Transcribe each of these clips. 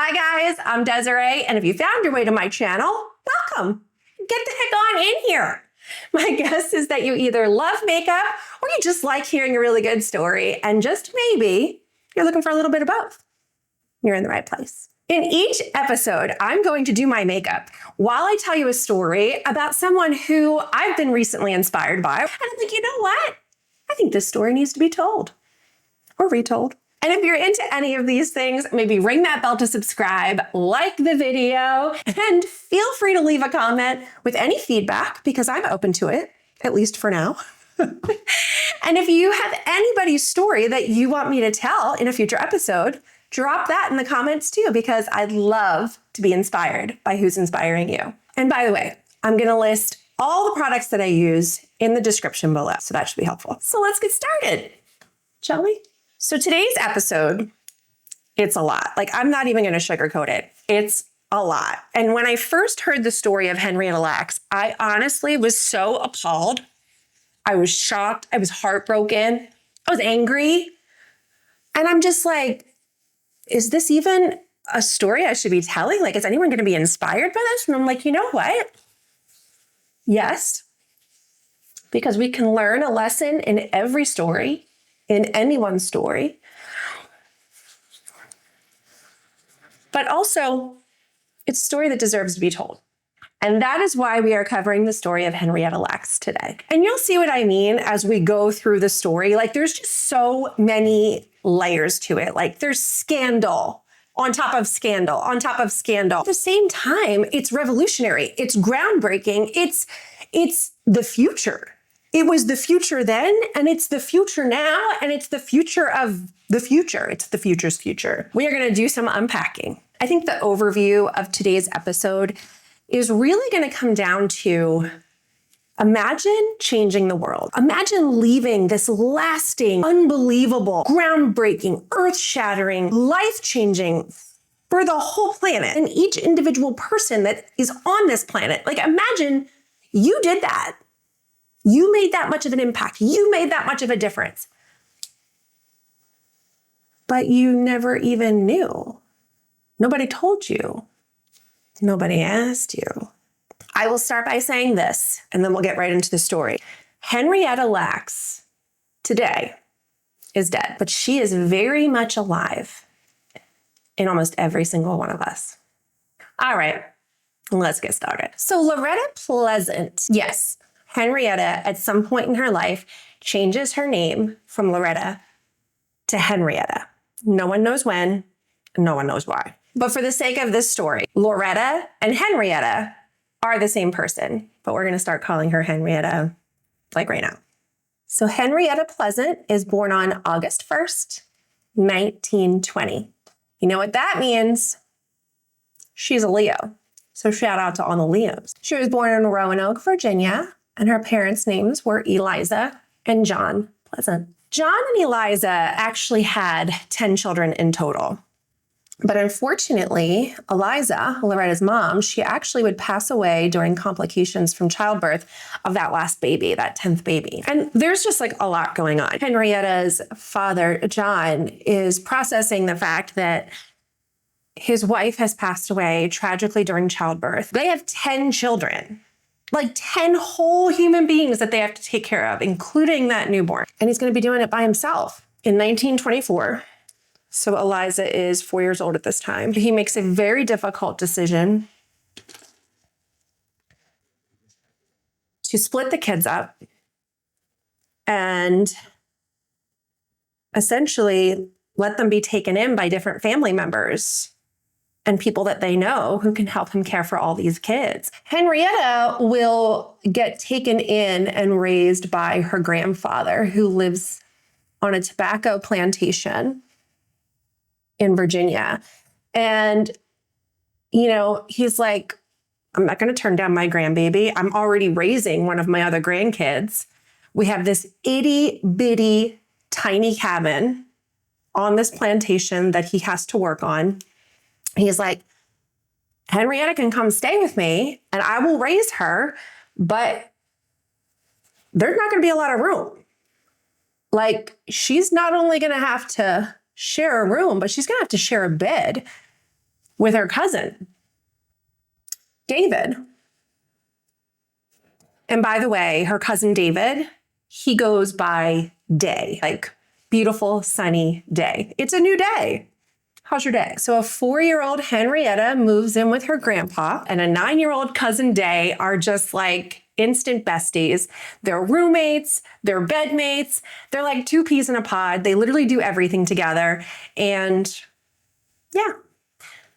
Hi guys, I'm Desiree, and if you found your way to my channel, welcome. Get the heck on in here. My guess is that you either love makeup or you just like hearing a really good story, and just maybe you're looking for a little bit of both. You're in the right place. In each episode, I'm going to do my makeup while I tell you a story about someone who I've been recently inspired by. And I think, you know what? I think this story needs to be told or retold. And if you're into any of these things, maybe ring that bell to subscribe, like the video, and feel free to leave a comment with any feedback because I'm open to it, at least for now. And if you have anybody's story that you want me to tell in a future episode, drop that in the comments too, because I'd love to be inspired by who's inspiring you. And by the way, I'm going to list all the products that I use in the description below, so that should be helpful. So let's get started, shall we? So today's episode, it's a lot. Like, I'm not even going to sugarcoat it. It's a lot. And when I first heard the story of Henrietta Lacks, I honestly was so appalled. I was shocked. I was heartbroken. I was angry. And I'm just like, is this even a story I should be telling? Like, is anyone going to be inspired by this? And I'm like, you know what? Yes. Because we can learn a lesson in every story. In anyone's story. But also, it's a story that deserves to be told. And that is why we are covering the story of Henrietta Lacks today. And you'll see what I mean as we go through the story. Like, there's just so many layers to it. Like, there's scandal on top of scandal on top of scandal. At the same time, it's revolutionary. It's groundbreaking. It's the future. It was the future then, and it's the future now, and it's the future of the future. It's the future's future. We are going to do some unpacking. I think the overview of today's episode is really going to come down to imagine changing the world. Imagine leaving this lasting, unbelievable, groundbreaking, earth-shattering, life-changing for the whole planet and each individual person that is on this planet. Like, imagine you did that. You made that much of an impact. You made that much of a difference. But you never even knew. Nobody told you. Nobody asked you. I will start by saying this, and then we'll get right into the story. Henrietta Lacks today is dead, but she is very much alive in almost every single one of us. All right, let's get started. So Loretta Pleasant, yes, Henrietta, at some point in her life, changes her name from Loretta to Henrietta. No one knows when, no one knows why. But for the sake of this story, Loretta and Henrietta are the same person, but we're going to start calling her Henrietta like right now. So Henrietta Pleasant is born on August 1st, 1920. You know what that means? She's a Leo. So shout out to all the Leos. She was born in Roanoke, Virginia, and her parents' names were Eliza and John Pleasant. John and Eliza actually had 10 children in total. But unfortunately, Eliza, Loretta's mom, she actually would pass away during complications from childbirth of that last baby, that 10th baby. And there's just like a lot going on. Henrietta's father, John, is processing the fact that his wife has passed away tragically during childbirth. They have 10 children. Like 10 whole human beings that they have to take care of, including that newborn. And he's going to be doing it by himself. In 1924, so Eliza is 4 years old at this time, he makes a very difficult decision to split the kids up and essentially let them be taken in by different family members and people that they know who can help him care for all these kids. Henrietta will get taken in and raised by her grandfather, who lives on a tobacco plantation in Virginia. And, you know, he's like, I'm not going to turn down my grandbaby. I'm already raising one of my other grandkids. We have this itty bitty tiny cabin on this plantation that he has to work on. He's like, Henrietta can come stay with me and I will raise her, but there's not going to be a lot of room. Like, she's not only going to have to share a room, but she's going to have to share a bed with her cousin, David. And by the way, her cousin David, he goes by Day, like beautiful, sunny day. It's a new day. How's your day? So a 4-year-old Henrietta moves in with her grandpa, and a 9-year-old cousin Day are just like instant besties. They're roommates, they're bedmates, they're like two peas in a pod. They literally do everything together. And yeah,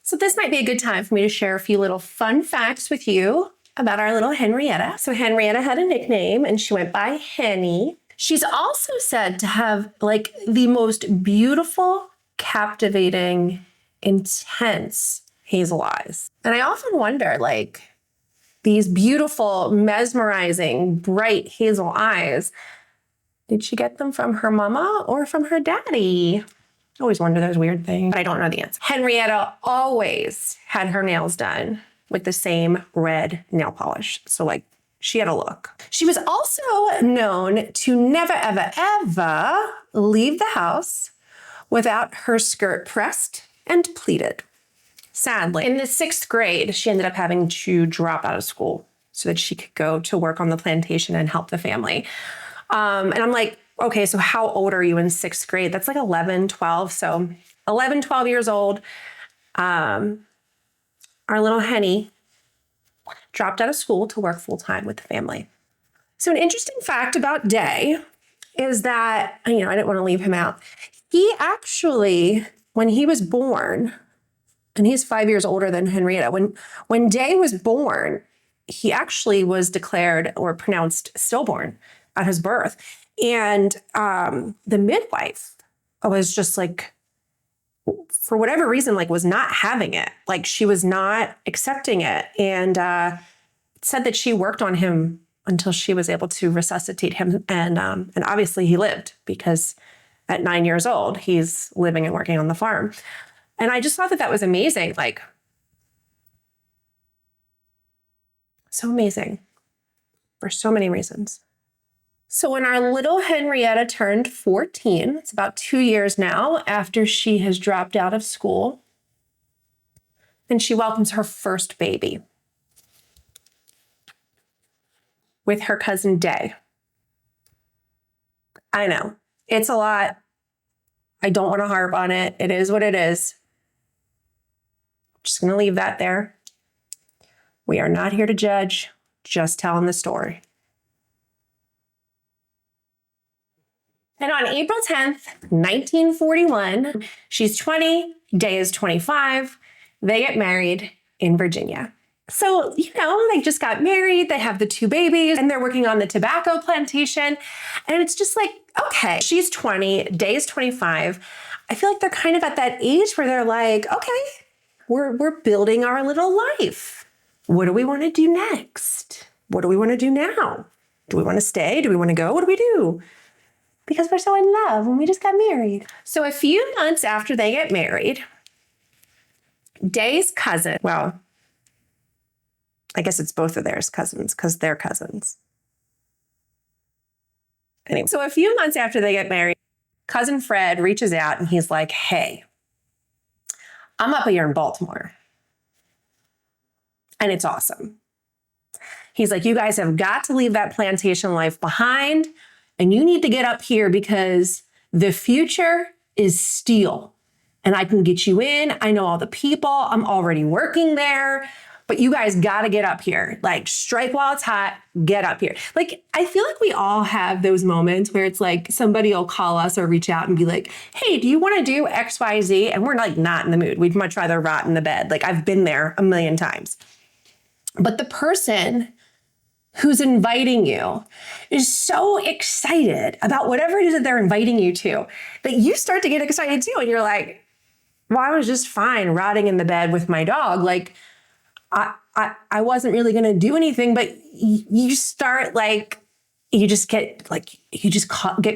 so this might be a good time for me to share a few little fun facts with you about our little Henrietta. So Henrietta had a nickname and she went by Henny. She's also said to have like the most beautiful, captivating, intense hazel eyes. And I often wonder, like, these beautiful, mesmerizing, bright hazel eyes, did she get them from her mama or from her daddy? I always wonder those weird things, but I don't know the answer. Henrietta always had her nails done with the same red nail polish. So like she had a look. She was also known to never, ever, ever leave the house without her skirt pressed and pleated. Sadly, in the 6th grade, she ended up having to drop out of school so that she could go to work on the plantation and help the family. And I'm like, okay, so how old are you in 6th grade? That's like 11, 12. So 11, 12 years old. Our little Henny dropped out of school to work full time with the family. So an interesting fact about Day is that, I didn't want to leave him out. He actually, when he was born, and he's 5 years older than Henrietta, when Day was born, he actually was declared or pronounced stillborn at his birth. And the midwife was just like, for whatever reason, like was not having it. Like she was not accepting it. And said that she worked on him until she was able to resuscitate him. And obviously he lived because at 9 years old, he's living and working on the farm. And I just thought that was amazing. Like, so amazing for so many reasons. So when our little Henrietta turned 14, it's about 2 years now after she has dropped out of school, and she welcomes her first baby with her cousin Day. I know, it's a lot. I don't want to harp on it. It is what it is. Just going to leave that there. We are not here to judge, just telling the story. And on April 10th, 1941, she's 20, Day is 25. They get married in Virginia. So, they just got married, they have the 2 babies, and they're working on the tobacco plantation. And it's just like, okay, she's 20, Day is 25. I feel like they're kind of at that age where they're like, okay, we're building our little life. What do we want to do next? What do we want to do now? Do we want to stay? Do we want to go? What do we do? Because we're so in love and we just got married. So a few months after they get married, Day's cousin, well, I guess it's both of theirs cousins because they're cousins. Anyway, so a few months after they get married, cousin Fred reaches out and he's like, hey, I'm up here in Baltimore. And it's awesome. He's like, you guys have got to leave that plantation life behind. And you need to get up here because the future is steel. And I can get you in. I know all the people. I'm already working there. But you guys got to get up here. Like, strike while it's hot. Get up here. Like, I feel like we all have those moments where it's like somebody will call us or reach out and be like, hey, do you want to do X, Y, Z? And we're like not in the mood. We'd much rather rot in the bed. Like, I've been there a million times. But the person who's inviting you is so excited about whatever it is that they're inviting you to that you start to get excited too. And you're like, well, I was just fine rotting in the bed with my dog. Like, I wasn't really going to do anything, but you start like, you just get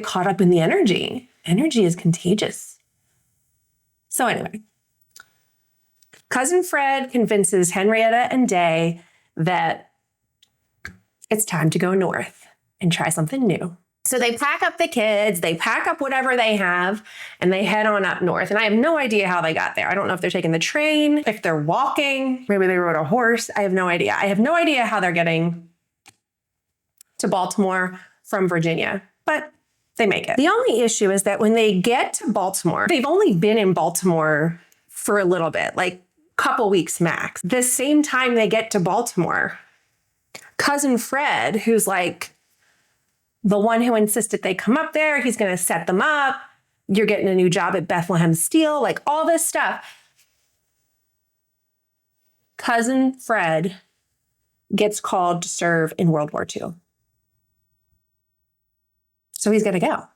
caught up in the energy. Energy is contagious. So anyway, cousin Fred convinces Henrietta and Day that it's time to go north and try something new. So they pack up the kids, they pack up whatever they have, and they head on up north. And I have no idea how they got there. I don't know if they're taking the train, if they're walking, maybe they rode a horse. I have no idea. I have no idea how they're getting to Baltimore from Virginia, but they make it. The only issue is that when they get to Baltimore, they've only been in Baltimore for a little bit, like a couple weeks max. The same time they get to Baltimore, cousin Fred, who's like the one who insisted they come up there, he's going to set them up. You're getting a new job at Bethlehem Steel, like all this stuff. Cousin Fred gets called to serve in World War II. So he's got to go.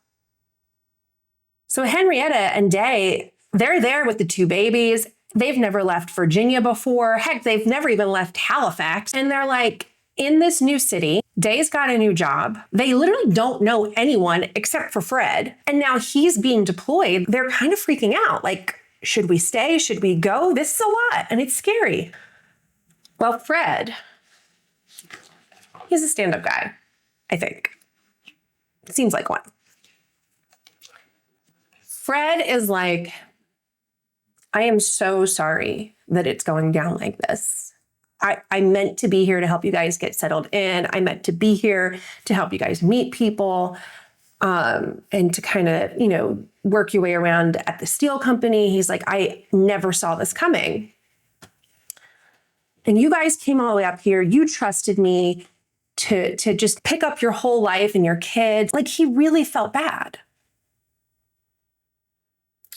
So Henrietta and Day, they're there with the two babies. They've never left Virginia before. Heck, they've never even left Halifax. And they're like, in this new city, Day's got a new job. They literally don't know anyone except for Fred. And now he's being deployed. They're kind of freaking out. Like, should we stay? Should we go? This is a lot and it's scary. Well, Fred, he's a stand-up guy, I think. Seems like one. Fred is like, I am so sorry that it's going down like this. I meant to be here to help you guys get settled in. I meant to be here to help you guys meet people and to kind of, work your way around at the steel company. He's like, I never saw this coming. And you guys came all the way up here. You trusted me to just pick up your whole life and your kids. Like, he really felt bad.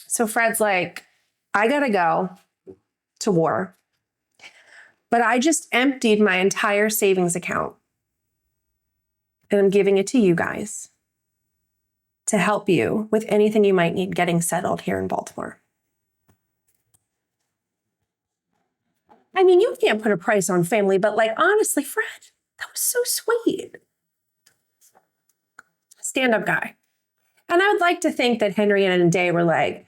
So Fred's like, I gotta go to war. But I just emptied my entire savings account. And I'm giving it to you guys to help you with anything you might need getting settled here in Baltimore. I mean, you can't put a price on family, but like, honestly, Fred, that was so sweet. Stand-up guy. And I would like to think that Henrietta and Day were like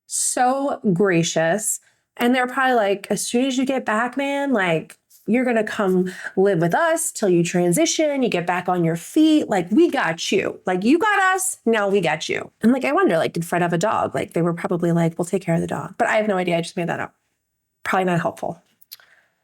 so gracious. And they're probably like, as soon as you get back, man, like, you're going to come live with us till you transition, you get back on your feet. Like, we got you. Like, you got us, now we got you. And like, I wonder, like, did Fred have a dog? Like, they were probably like, we'll take care of the dog. But I have no idea. I just made that up. Probably not helpful.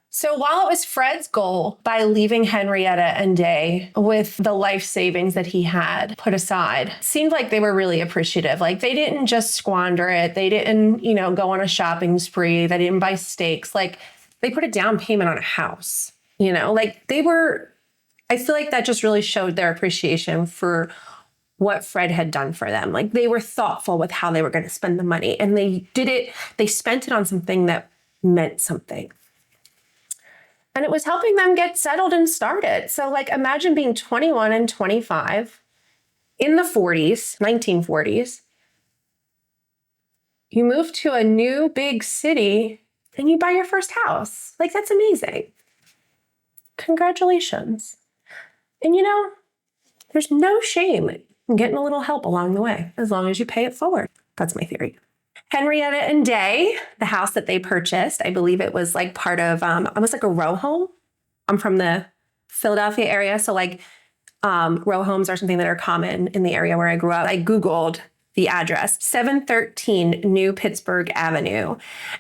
So while it was Fred's goal by leaving Henrietta and Day with the life savings that he had put aside, it seemed like they were really appreciative. Like, they didn't just squander it. They didn't, go on a shopping spree. They didn't buy steaks. Like, they put a down payment on a house, like they were, I feel like that just really showed their appreciation for what Fred had done for them. Like, they were thoughtful with how they were going to spend the money, and they did it. They spent it on something that meant something. And it was helping them get settled and started. So like, imagine being 21 and 25 in the 40s, 1940s. You move to a new big city and you buy your first house. Like, that's amazing. Congratulations. And there's no shame in getting a little help along the way, as long as you pay it forward. That's my theory. Henrietta and Day, the house that they purchased, I believe it was like part of almost like a row home. I'm from the Philadelphia area. So like row homes are something that are common in the area where I grew up. I Googled the address, 713 New Pittsburgh Avenue,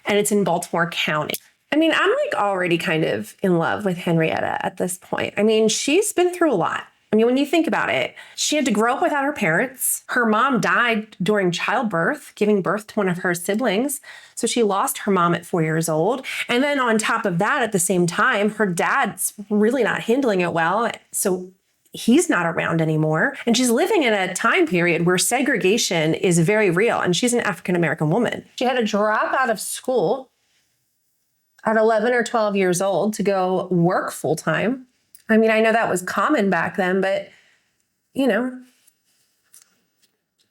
and it's in Baltimore County. I mean, I'm like already kind of in love with Henrietta at this point. I mean, she's been through a lot. I mean, when you think about it, she had to grow up without her parents. Her mom died during childbirth, giving birth to one of her siblings. So she lost her mom at 4 years old. And then on top of that, at the same time, her dad's really not handling it well. So he's not around anymore. And she's living in a time period where segregation is very real. And she's an African-American woman. She had to drop out of school at 11 or 12 years old to go work full-time. I mean, I know that was common back then, but,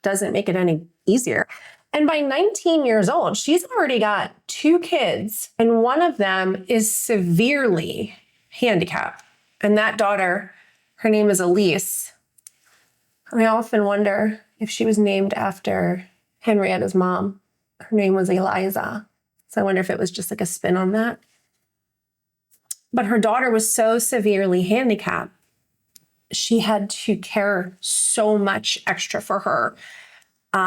doesn't make it any easier. And by 19 years old, she's already got 2 kids, and one of them is severely handicapped. And that daughter, her name is Elise. I often wonder if she was named after Henrietta's mom. Her name was Eliza. So I wonder if it was just like a spin on that. But her daughter was so severely handicapped she had to care so much extra for her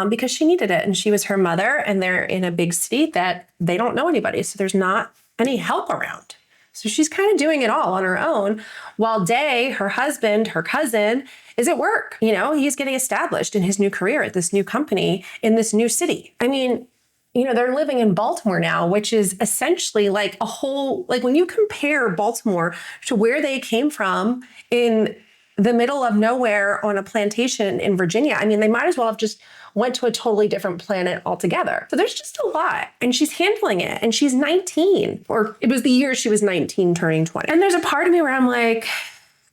because she needed it. And she was her mother, and they're in a big city that they don't know anybody. So there's not any help around. So she's kind of doing it all on her own while Day, her husband, her cousin, is at work. You know, he's getting established in his new career at this new company in this new city. I mean, you know, they're living in Baltimore now, which is essentially like a whole, like when you compare Baltimore to where they came from in the middle of nowhere on a plantation in Virginia, I mean, they might as well have just went to a totally different planet altogether. So there's just a lot, and she's handling it, and she's 19, or it was the year she was 19 turning 20. And there's a part of me where I'm like,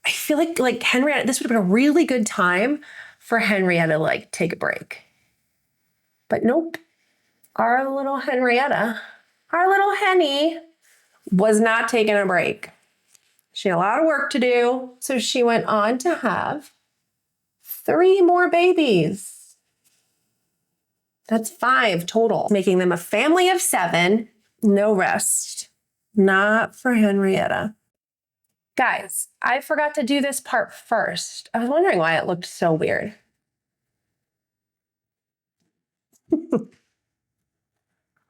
I feel like Henrietta, this would have been a really good time for Henrietta to like take a break. But nope. Our little Henrietta, our little Henny, was not taking a break. She had a lot of work to do, so she went on to have 3 more babies. That's 5 total, making them a family of 7. No rest. Not for Henrietta. Guys, I forgot to do this part first. I was wondering why it looked so weird.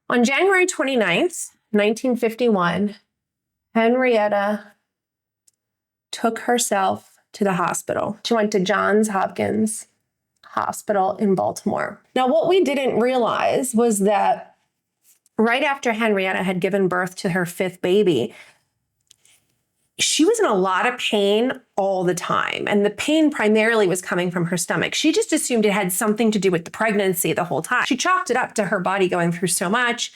On January 29th, 1951, Henrietta took herself to the hospital. She went to Johns Hopkins Hospital in Baltimore. Now, what we didn't realize was that right after Henrietta had given birth to her 5th baby, she was in a lot of pain all the time. And the pain primarily was coming from her stomach. She just assumed it had something to do with the pregnancy the whole time. She chalked it up to her body going through so much.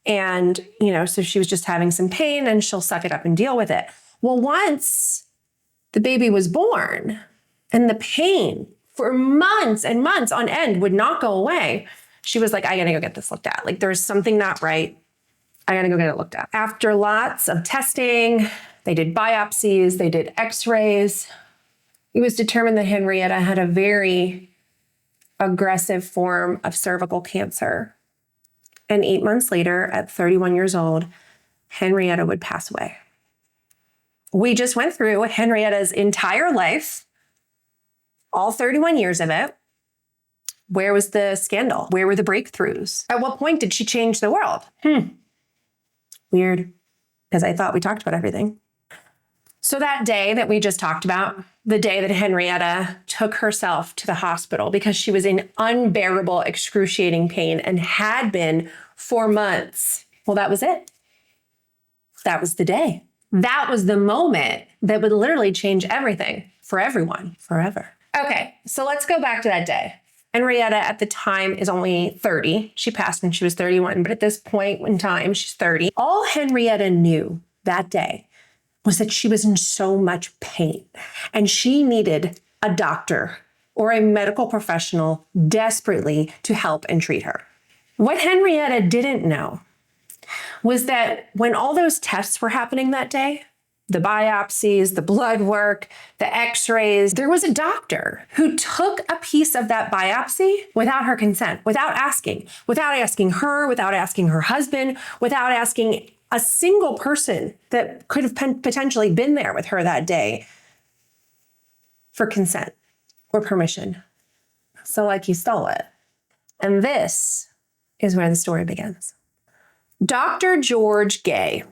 And, you know, so she was just having some pain and she'll suck it up and deal with it. Well, once the baby was born and the pain for months and months on end would not go away, she was like, I gotta go get this looked at. Like, there's something not right. I gotta go get it looked at. After lots of testing, they did biopsies, they did x-rays. It was determined that Henrietta had a very aggressive form of cervical cancer. And 8 months later, at 31 years old, Henrietta would pass away. We just went through Henrietta's entire life, all 31 years of it. Where was the scandal? Where were the breakthroughs? At what point did she change the world? Weird, because I thought we talked about everything. So that day that we just talked about, the day that Henrietta took herself to the hospital because she was in unbearable, excruciating pain and had been for months. Well, that was it. That was the day. That was the moment that would literally change everything for everyone forever. Okay, so let's go back to that day. Henrietta at the time is only 30. She passed when she was 31, but at this point in time, she's 30. All Henrietta knew that day was that she was in so much pain and she needed a doctor or a medical professional desperately to help and treat her. What Henrietta didn't know was that when all those tests were happening that day, the biopsies, the blood work, the x-rays, there was a doctor who took a piece of that biopsy without her consent, without asking her, without asking her husband, without asking a single person that could have potentially been there with her that day for consent or permission. So like he stole it. And this is where the story begins. Dr. George Gay,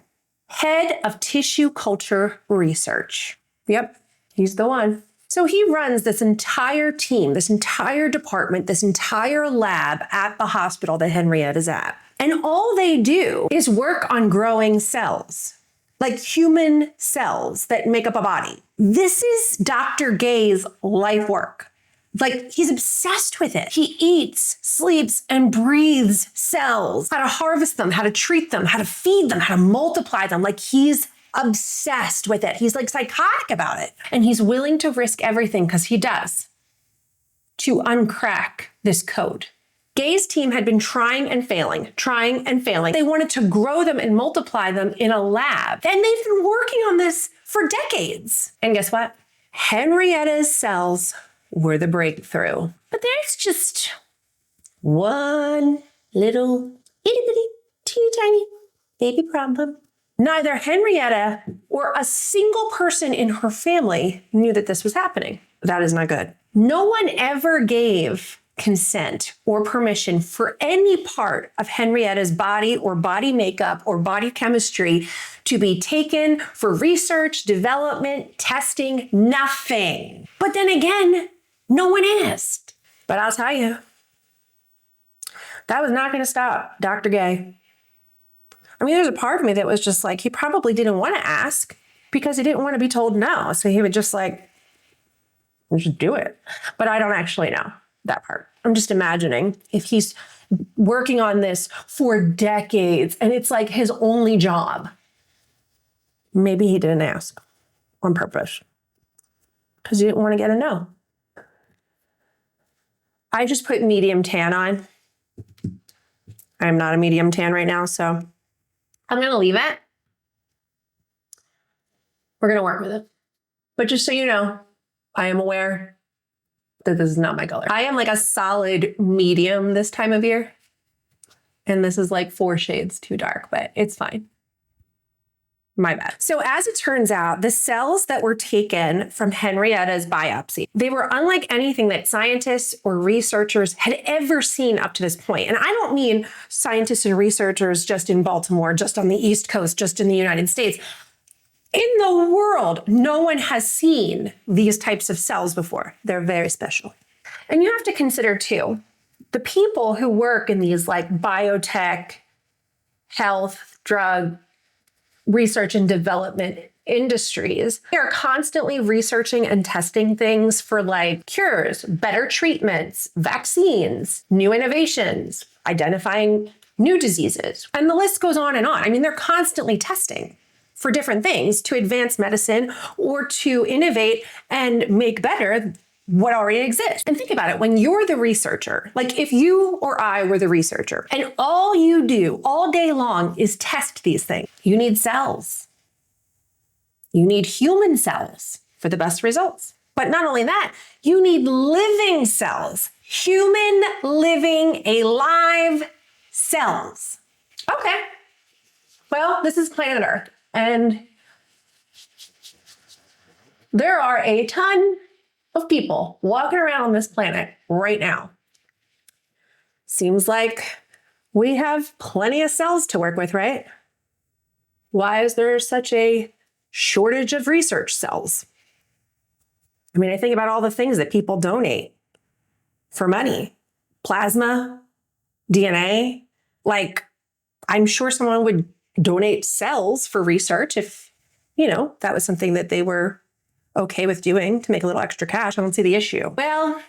head of tissue culture research. Yep, he's the one. So he runs this entire team, this entire department, this entire lab at the hospital that Henrietta's at. And all they do is work on growing cells, like human cells that make up a body. This is Dr. Gay's life work. Like, he's obsessed with it. He eats, sleeps, and breathes cells, how to harvest them, how to treat them, how to feed them, how to multiply them. Like, he's obsessed with it. He's like psychotic about it. And he's willing to risk everything, because he does, to uncrack this code. Gay's team had been trying and failing. They wanted to grow them and multiply them in a lab. And they've been working on this for decades. And guess what? Henrietta's cells were the breakthrough. But there's just one little itty bitty teeny tiny baby problem. Neither Henrietta or a single person in her family knew that this was happening. That is not good. No one ever gave consent or permission for any part of Henrietta's body or body makeup or body chemistry to be taken for research, development, testing, nothing. But then again, no one asked. But I'll tell you, that was not going to stop Dr. Gay. I mean, there's a part of me that was just like, he probably didn't want to ask because he didn't want to be told no. So he would just like, just do it. But I don't actually know that part. I'm just imagining if he's working on this for decades and it's like his only job. Maybe he didn't ask on purpose because he didn't want to get a no. I just put medium tan on. I'm not a medium tan right now, so I'm going to leave it. We're going to work with it. But just so you know, I am aware that this is not my color. I am like a solid medium this time of year. And this is like 4 shades too dark, but it's fine. My bad. So as it turns out, the cells that were taken from Henrietta's biopsy, they were unlike anything that scientists or researchers had ever seen up to this point. And I don't mean scientists and researchers just in Baltimore, just on the East Coast, just in the United States. In the world, no one has seen these types of cells before. They're very special. And you have to consider too, the people who work in these like biotech, health, drug, research and development industries, they are constantly researching and testing things for like cures, better treatments, vaccines, new innovations, identifying new diseases. And the list goes on and on. I mean, they're constantly testing for different things to advance medicine or to innovate and make better what already exists. And think about it, when you're the researcher, like if you or I were the researcher and all you do all day long is test these things, you need cells. You need human cells for the best results. But not only that, you need living cells, human, living, alive cells. Okay, well, this is planet Earth and there are a ton of people walking around on this planet right now. Seems like we have plenty of cells to work with, right? Why is there such a shortage of research cells? I mean, I think about all the things that people donate for money. Plasma, DNA. Like, I'm sure someone would donate cells for research if, you know, that was something that they were okay with doing to make a little extra cash. I don't see the issue. Well,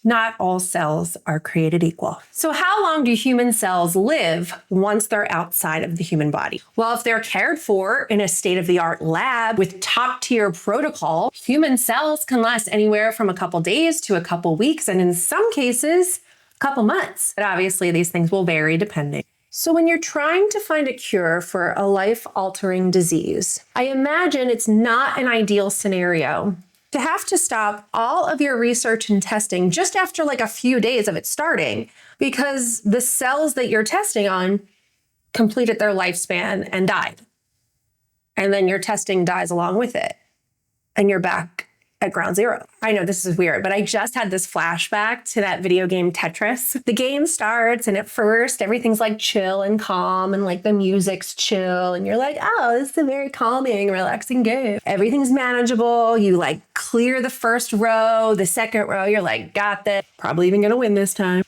not all cells are created equal. So how long do human cells live once they're outside of the human body? Well, if they're cared for in a state-of-the-art lab with top-tier protocol, human cells can last anywhere from a couple days to a couple weeks, and in some cases, a couple months. But obviously, these things will vary depending. So when you're trying to find a cure for a life-altering disease, I imagine it's not an ideal scenario to have to stop all of your research and testing just after like a few days of it starting because the cells that you're testing on completed their lifespan and died. And then your testing dies along with it and you're back at ground zero. I know this is weird, but I just had this flashback to that video game Tetris. The game starts and at first everything's like chill and calm and like the music's chill and you're like, oh, this is a very calming, relaxing game. Everything's manageable. You like clear the first row, the second row, you're like, got this. Probably even gonna win this time.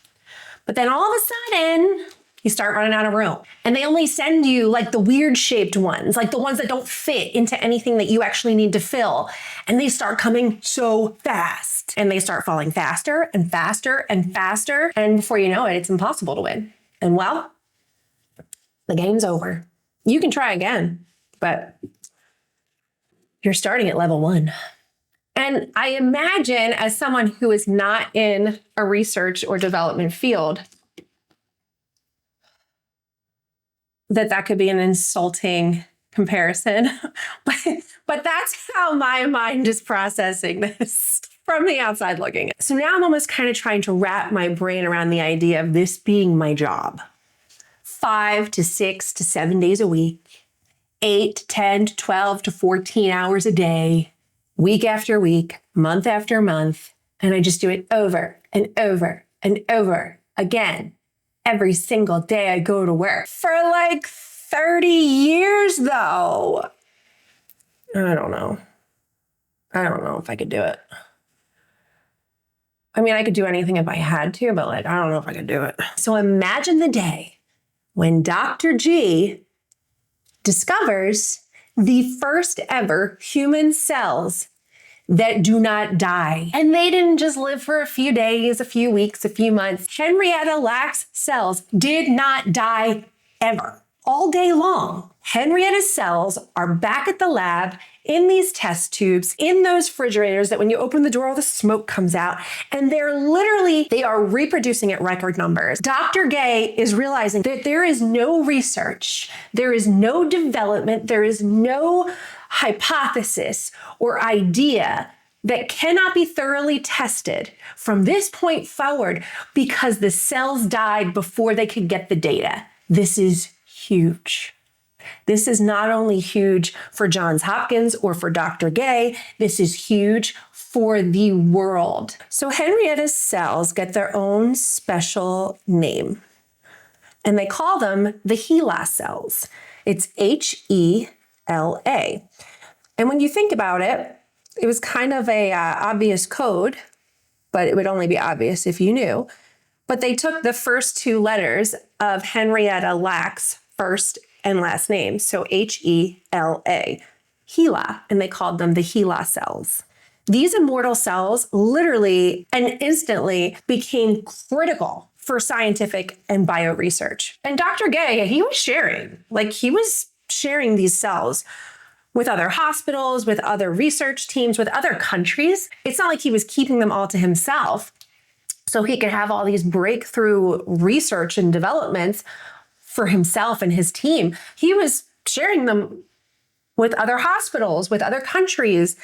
But then all of a sudden, you start running out of room. And they only send you like the weird shaped ones, like the ones that don't fit into anything that you actually need to fill. And they start coming so fast. And they start falling faster and faster and faster. And before you know it, it's impossible to win. And well, the game's over. You can try again, but you're starting at level 1. And I imagine as someone who is not in a research or development field, that could be an insulting comparison, but that's how my mind is processing this from the outside looking. So now I'm almost kind of trying to wrap my brain around the idea of this being my job. 5 to 6 to 7 days a week, 8, 10, to 12 to 14 hours a day, week after week, month after month. And I just do it over and over and over again. Every single day I go to work. For like 30 years though. I don't know. I don't know if I could do it. I mean, I could do anything if I had to, but like, I don't know if I could do it. So imagine the day when Dr. G discovers the first ever human cells that do not die. And they didn't just live for a few days, a few weeks, a few months. Henrietta Lacks cells did not die ever. All day long. Henrietta's cells are back at the lab in these test tubes, in those refrigerators that when you open the door, all the smoke comes out. And they are reproducing at record numbers. Dr. Gay is realizing that there is no research, there is no development, there is no hypothesis or idea that cannot be thoroughly tested from this point forward because the cells died before they could get the data. This is huge. This is not only huge for Johns Hopkins or for Dr. Gay, this is huge for the world. So Henrietta's cells get their own special name, and they call them the HeLa cells. It's HeLa. And when you think about it, it was kind of a obvious code, but it would only be obvious if you knew. But they took the first two letters of Henrietta Lacks' first and last name, so HeLa, HeLa, and they called them the HeLa cells. These immortal cells literally and instantly became critical for scientific and bio research. And Dr. Gay, he was sharing these cells with other hospitals, with other research teams, with other countries. It's not like he was keeping them all to himself so he could have all these breakthrough research and developments for himself and his team. He was sharing them with other hospitals, with other countries,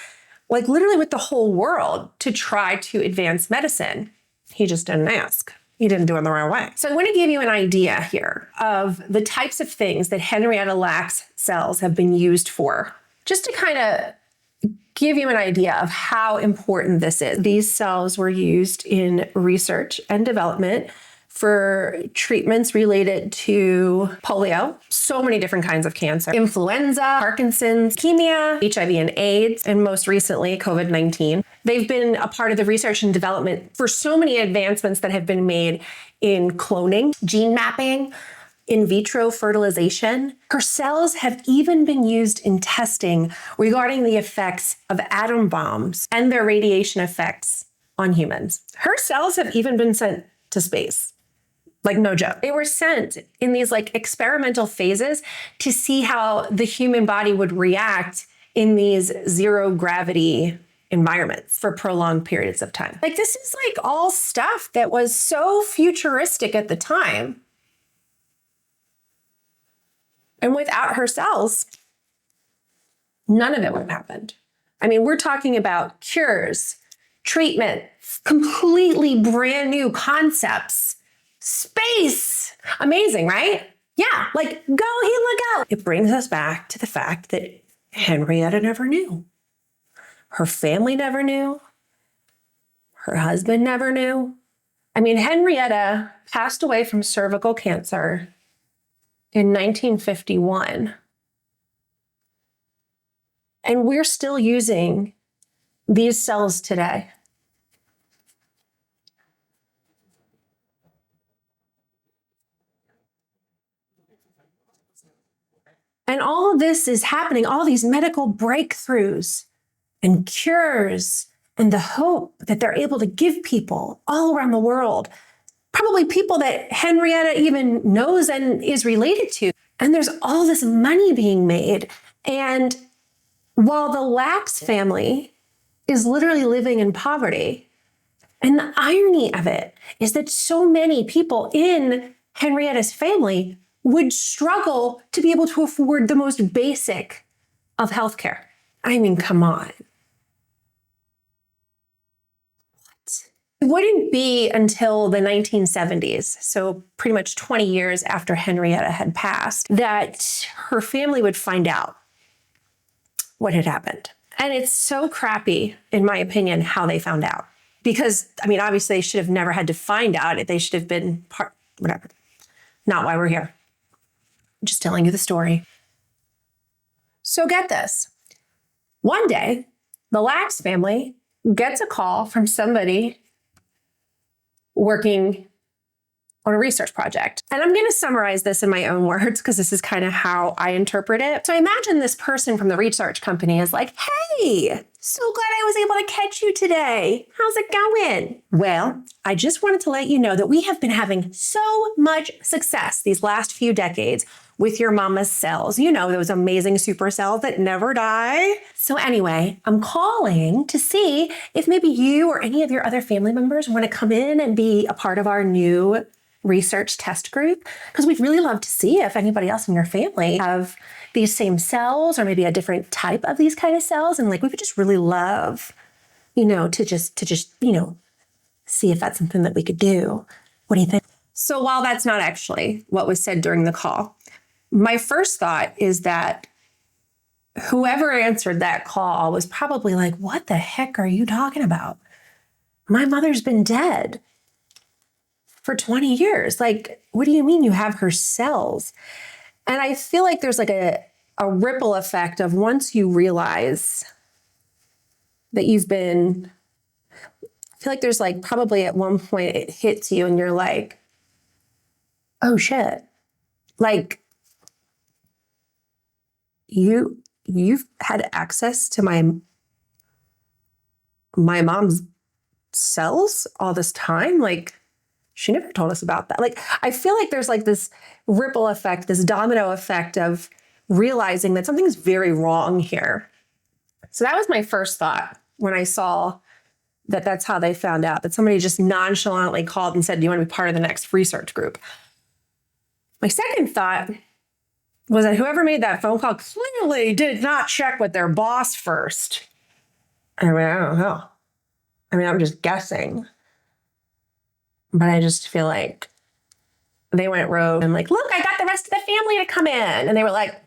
like literally with the whole world to try to advance medicine. He just didn't ask. He didn't do it the right way. So I want to give you an idea here of the types of things that Henrietta Lacks cells have been used for, just to kind of give you an idea of how important this is. These cells were used in research and development for treatments related to polio, so many different kinds of cancer, influenza, Parkinson's, leukemia, HIV and AIDS, and most recently, COVID-19. They've been a part of the research and development for so many advancements that have been made in cloning, gene mapping, in vitro fertilization. Her cells have even been used in testing regarding the effects of atom bombs and their radiation effects on humans. Her cells have even been sent to space. Like, no joke. They were sent in these like experimental phases to see how the human body would react in these zero gravity environments for prolonged periods of time. Like, this is like all stuff that was so futuristic at the time. And without her cells, none of it would have happened. I mean, we're talking about cures, treatment, completely brand new concepts. Space. Amazing, right? Yeah, like go, HeLa, go. It brings us back to the fact that Henrietta never knew. Her family never knew. Her husband never knew. I mean, Henrietta passed away from cervical cancer in 1951. And we're still using these cells today. And all of this is happening, all these medical breakthroughs and cures and the hope that they're able to give people all around the world, probably people that Henrietta even knows and is related to. And there's all this money being made. And while the Lacks family is literally living in poverty, and the irony of it is that so many people in Henrietta's family would struggle to be able to afford the most basic of healthcare. I mean, come on. What It wouldn't be until the 1970s, so pretty much 20 years after Henrietta had passed, that her family would find out what had happened. And it's so crappy, in my opinion, how they found out. Because, I mean, obviously they should have never had to find out. They should have been whatever. Not why we're here. Just telling you the story. So get this. One day, the Lacks family gets a call from somebody working on a research project. And I'm going to summarize this in my own words because this is kind of how I interpret it. So imagine this person from the research company is like, hey, so glad I was able to catch you today. How's it going? Well, I just wanted to let you know that we have been having so much success these last few decades with your mama's cells. You know, those amazing super cells that never die. So anyway, I'm calling to see if maybe you or any of your other family members want to come in and be a part of our new research test group, because we'd really love to see if anybody else in your family have these same cells or maybe a different type of these kind of cells. And like, we would just really love, to just, see if that's something that we could do. What do you think? So while that's not actually what was said during the call, my first thought is that whoever answered that call was probably like, what the heck are you talking about? My mother's been dead for 20 years. Like, what do you mean you have her cells? And I feel like there's like a ripple effect of once you realize that I feel like there's like probably at one point it hits you and you're like, oh shit. Like, you've had access to my mom's cells all this time? Like, she never told us about that. Like, I feel like there's like this ripple effect, this domino effect of realizing that something's very wrong here. So that was my first thought when I saw that that's how they found out, that somebody just nonchalantly called and said, do you want to be part of the next research group? My second thought was that whoever made that phone call clearly did not check with their boss first. I mean, I don't know. I mean, I'm just guessing. But I just feel like they went rogue and like, look, I got the rest of the family to come in. And they were like,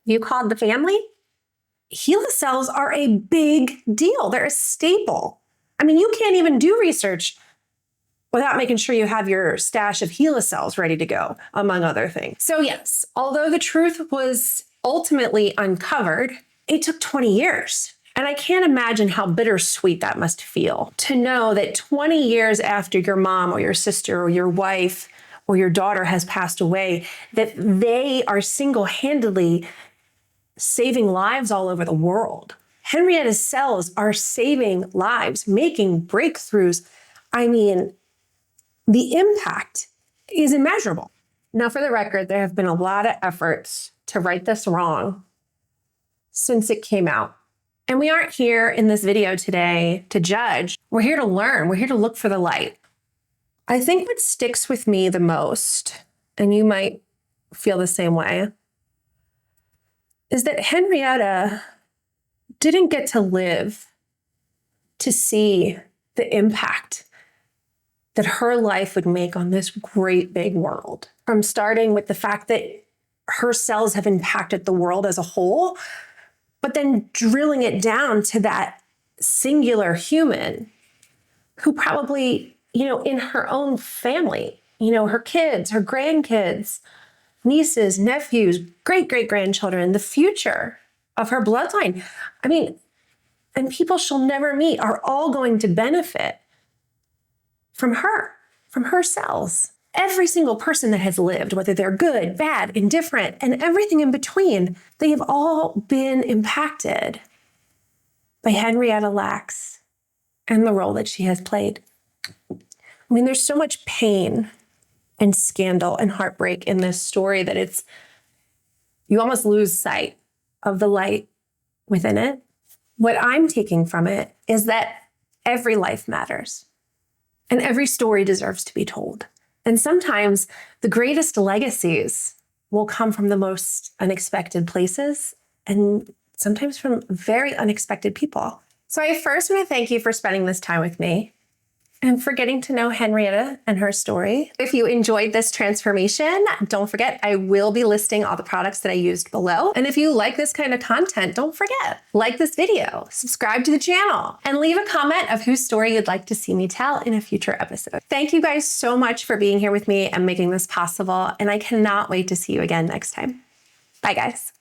you called the family? HeLa cells are a big deal. They're a staple. I mean, you can't even do research without making sure you have your stash of HeLa cells ready to go, among other things. So yes, although the truth was ultimately uncovered, it took 20 years. And I can't imagine how bittersweet that must feel to know that 20 years after your mom or your sister or your wife or your daughter has passed away, that they are single-handedly saving lives all over the world. Henrietta's cells are saving lives, making breakthroughs. I mean, the impact is immeasurable. Now, for the record, there have been a lot of efforts to right this wrong since it came out. And we aren't here in this video today to judge. We're here to learn. We're here to look for the light. I think what sticks with me the most, and you might feel the same way, is that Henrietta didn't get to live to see the impact that her life would make on this great big world. From starting with the fact that her cells have impacted the world as a whole, but then drilling it down to that singular human who probably, in her own family, her kids, her grandkids, nieces, nephews, great-great-grandchildren, the future of her bloodline. I mean, and people she'll never meet are all going to benefit from her cells. Every single person that has lived, whether they're good, bad, indifferent, and everything in between, they have all been impacted by Henrietta Lacks and the role that she has played. I mean, there's so much pain and scandal and heartbreak in this story that you almost lose sight of the light within it. What I'm taking from it is that every life matters and every story deserves to be told. And sometimes the greatest legacies will come from the most unexpected places and sometimes from very unexpected people. So I first want to thank you for spending this time with me and for getting to know Henrietta and her story. If you enjoyed this transformation, don't forget, I will be listing all the products that I used below. And if you like this kind of content, don't forget, like this video, subscribe to the channel, and leave a comment of whose story you'd like to see me tell in a future episode. Thank you guys so much for being here with me and making this possible. And I cannot wait to see you again next time. Bye, guys.